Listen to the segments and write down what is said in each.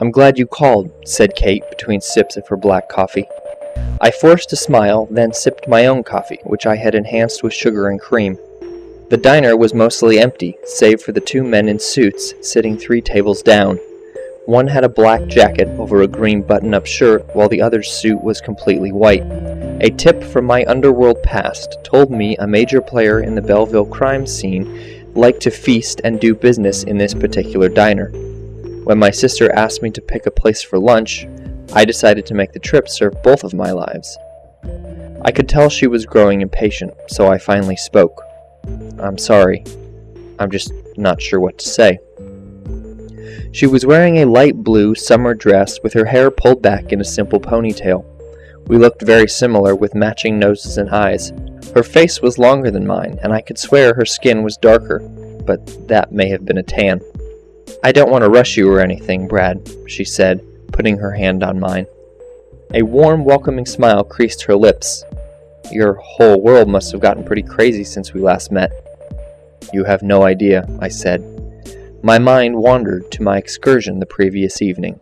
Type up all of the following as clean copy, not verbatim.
"I'm glad you called," said Kate between sips of her black coffee. I forced a smile, then sipped my own coffee, which I had enhanced with sugar and cream. The diner was mostly empty, save for the two men in suits sitting 3 tables down. One had a black jacket over a green button-up shirt, while the other's suit was completely white. A tip from my underworld past told me a major player in the Belleville crime scene liked to feast and do business in this particular diner. When my sister asked me to pick a place for lunch, I decided to make the trip serve both of my lives. I could tell she was growing impatient, so I finally spoke. "I'm sorry. I'm just not sure what to say." She was wearing a light blue summer dress with her hair pulled back in a simple ponytail. We looked very similar with matching noses and eyes. Her face was longer than mine, and I could swear her skin was darker, but that may have been a tan. "I don't want to rush you or anything, Brad," she said, putting her hand on mine. A warm, welcoming smile creased her lips. "Your whole world must have gotten pretty crazy since we last met." "You have no idea," I said. My mind wandered to my excursion the previous evening.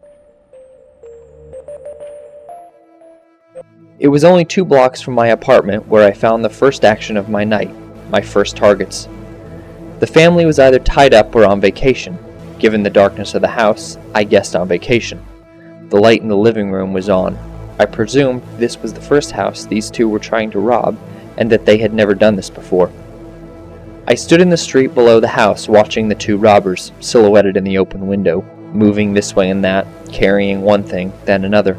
It was only 2 blocks from my apartment where I found the first action of my night, my first targets. The family was either tied up or on vacation. Given the darkness of the house, I guessed on vacation. The light in the living room was on. I presumed this was the first house these two were trying to rob, and that they had never done this before. I stood in the street below the house watching the 2 robbers, silhouetted in the open window, moving this way and that, carrying one thing, then another.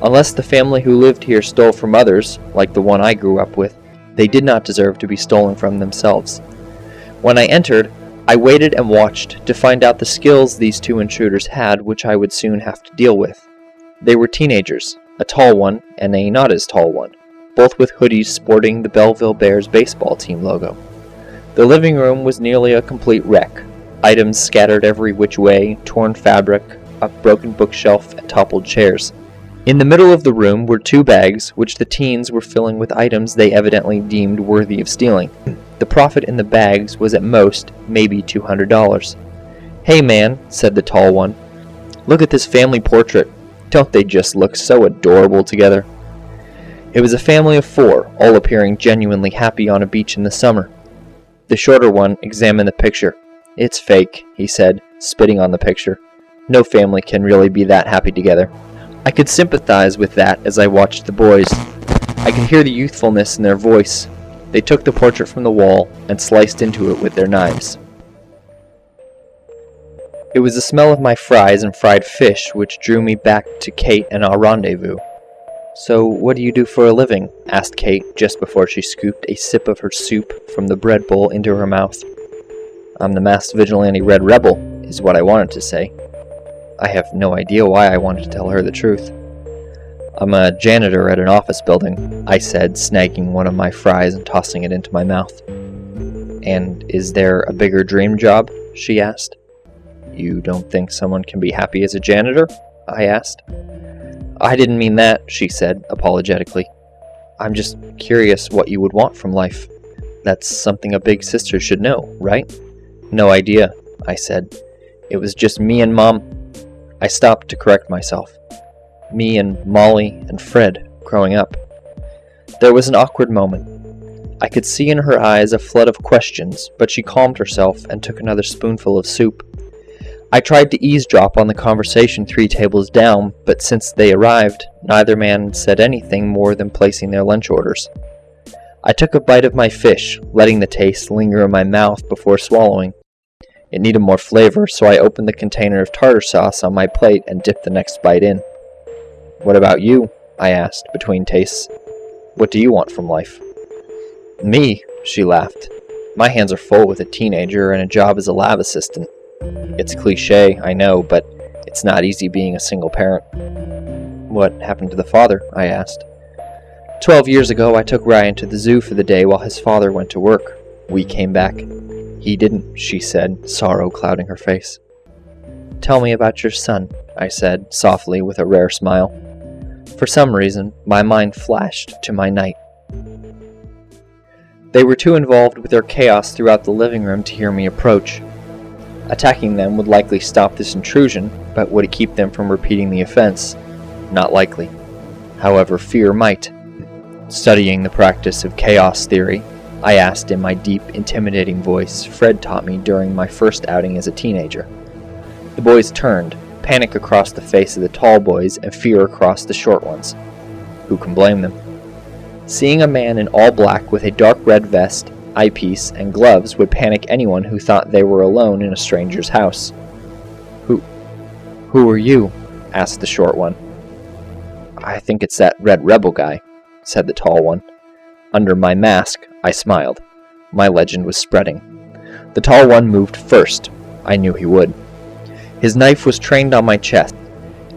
Unless the family who lived here stole from others, like the one I grew up with, they did not deserve to be stolen from themselves. When I entered, I waited and watched to find out the skills these 2 intruders had, which I would soon have to deal with. They were teenagers, a tall one and a not as tall one, both with hoodies sporting the Belleville Bears baseball team logo. The living room was nearly a complete wreck. Items scattered every which way, torn fabric, a broken bookshelf, and toppled chairs. In the middle of the room were 2 bags, which the teens were filling with items they evidently deemed worthy of stealing. The profit in the bags was at most maybe $200. "Hey man," said the tall one, "look at this family portrait. Don't they just look so adorable together?" It was a family of 4, all appearing genuinely happy on a beach in the summer. The shorter one examined the picture. "It's fake," he said, spitting on the picture. "No family can really be that happy together." I could sympathize with that as I watched the boys. I could hear the youthfulness in their voice. They took the portrait from the wall and sliced into it with their knives. It was the smell of my fries and fried fish which drew me back to Kate and our rendezvous. "So, what do you do for a living?" asked Kate just before she scooped a sip of her soup from the bread bowl into her mouth. "I'm the masked vigilante Red Rebel," is what I wanted to say. I have no idea why I wanted to tell her the truth. "I'm a janitor at an office building," I said, snagging one of my fries and tossing it into my mouth. "And is there a bigger dream job?" she asked. "You don't think someone can be happy as a janitor?" I asked. "I didn't mean that," she said, apologetically. "I'm just curious what you would want from life. That's something a big sister should know, right?" "No idea," I said. "It was just me and Mom." I stopped to correct myself. Me and Molly and Fred growing up. There was an awkward moment. I could see in her eyes a flood of questions, but she calmed herself and took another spoonful of soup. I tried to eavesdrop on the conversation 3 tables down, but since they arrived, neither man said anything more than placing their lunch orders. I took a bite of my fish, letting the taste linger in my mouth before swallowing. It needed more flavor, so I opened the container of tartar sauce on my plate and dipped the next bite in. "What about you?" I asked, between tastes. "What do you want from life?" "Me?" she laughed. "My hands are full with a teenager and a job as a lab assistant. It's cliché, I know, but it's not easy being a single parent." "What happened to the father?" I asked. 12 years ago, I took Ryan to the zoo for the day while his father went to work. We came back. He didn't," she said, sorrow clouding her face. "Tell me about your son," I said, softly, with a rare smile. For some reason, my mind flashed to my night. They were too involved with their chaos throughout the living room to hear me approach. Attacking them would likely stop this intrusion, but would it keep them from repeating the offense? Not likely. However, fear might. Studying the practice of chaos theory, I asked in my deep, intimidating voice Fred taught me during my first outing as a teenager. The boys turned, panic across the face of the tall boys and fear across the short ones. Who can blame them? Seeing a man in all black with a dark red vest, eyepiece, and gloves would panic anyone who thought they were alone in a stranger's house. Who are you? Asked the short one. I think it's that red rebel guy, said the tall one. Under my mask, I smiled. My legend was spreading. The tall one moved first. I knew he would. His knife was trained on my chest.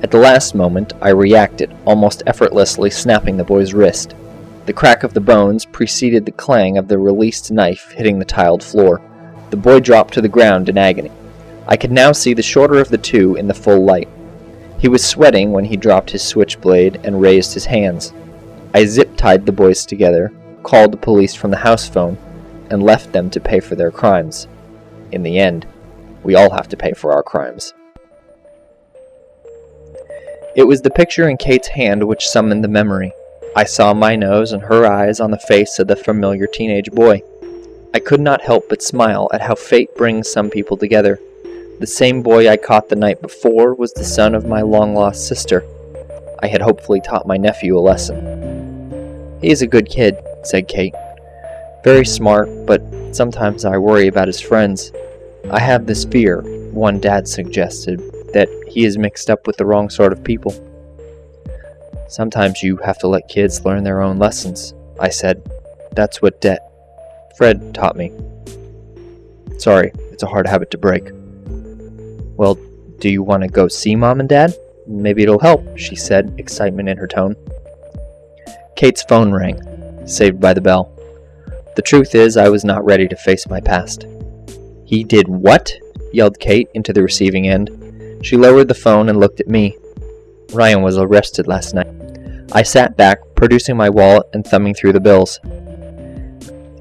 At the last moment, I reacted, almost effortlessly snapping the boy's wrist. The crack of the bones preceded the clang of the released knife hitting the tiled floor. The boy dropped to the ground in agony. I could now see the shorter of the two in the full light. He was sweating when he dropped his switchblade and raised his hands. I zip-tied the boys together, called the police from the house phone, and left them to pay for their crimes. In the end, we all have to pay for our crimes. It was the picture in Kate's hand which summoned the memory. I saw my nose and her eyes on the face of the familiar teenage boy. I could not help but smile at how fate brings some people together. The same boy I caught the night before was the son of my long-lost sister. I had hopefully taught my nephew a lesson. He is a good kid, said Kate. Very smart, but sometimes I worry about his friends. I have this fear, one dad suggested, that he is mixed up with the wrong sort of people. Sometimes you have to let kids learn their own lessons, I said. That's what Fred taught me. Sorry, it's a hard habit to break. Well, do you want to go see Mom and Dad? Maybe it'll help, she said, excitement in her tone. Kate's phone rang, saved by the bell. The truth is, I was not ready to face my past. He did what? Yelled Kate into the receiving end. She lowered the phone and looked at me. Ryan was arrested last night. I sat back, producing my wallet and thumbing through the bills.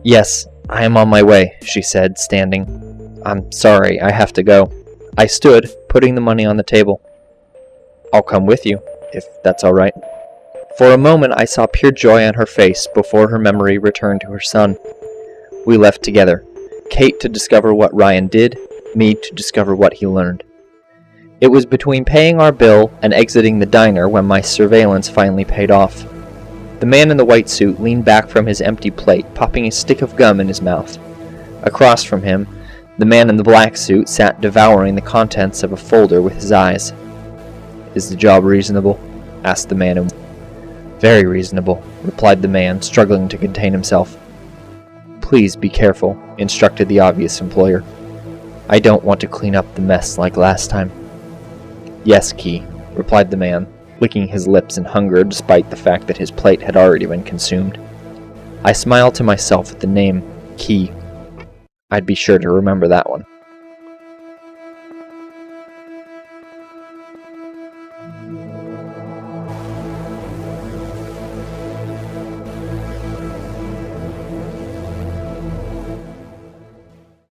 Yes, I am on my way, she said, standing. I'm sorry, I have to go. I stood, putting the money on the table. I'll come with you, if that's all right. For a moment I saw pure joy on her face before her memory returned to her son. We left together, Kate to discover what Ryan did, me to discover what he learned. It was between paying our bill and exiting the diner when my surveillance finally paid off. The man in the white suit leaned back from his empty plate, popping a stick of gum in his mouth. Across from him, the man in the black suit sat devouring the contents of a folder with his eyes. Is the job reasonable? Asked the man in Very reasonable, replied the man, struggling to contain himself. Please be careful, instructed the obvious employer. I don't want to clean up the mess like last time. Yes, Key, replied the man, licking his lips in hunger despite the fact that his plate had already been consumed. I smiled to myself at the name, Key. I'd be sure to remember that one.